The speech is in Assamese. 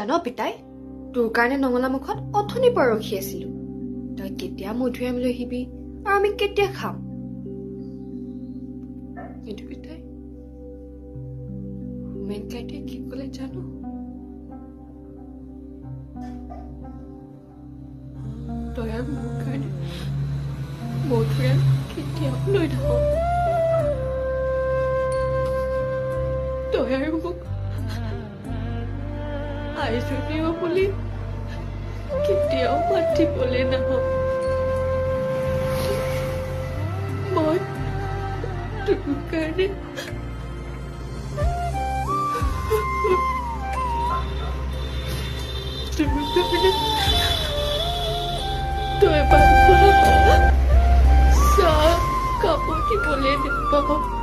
জান পিতাই, তোৰ কাৰণে নঙলা মুখত অথনিৰ পৰা ৰখি আছিলো। তই কেতিয়া মধুৰিআমলৈ আহিবি আৰু আমি কেতিয়া খাম? কিন্তু পিতাই, হোমেন কাইটিয়ে কি কলে জানো? তই আৰু মোৰ কাৰণে মধুৰিআম কেতিয়াও লৈ নাহ। তই আৰু মোক আইজনীও বুলি কেতিয়াও মাতিবলৈ নাহ। মই তোৰ কাৰণে তই চাহ কাপোৰ দিবলৈ নাপাওঁ।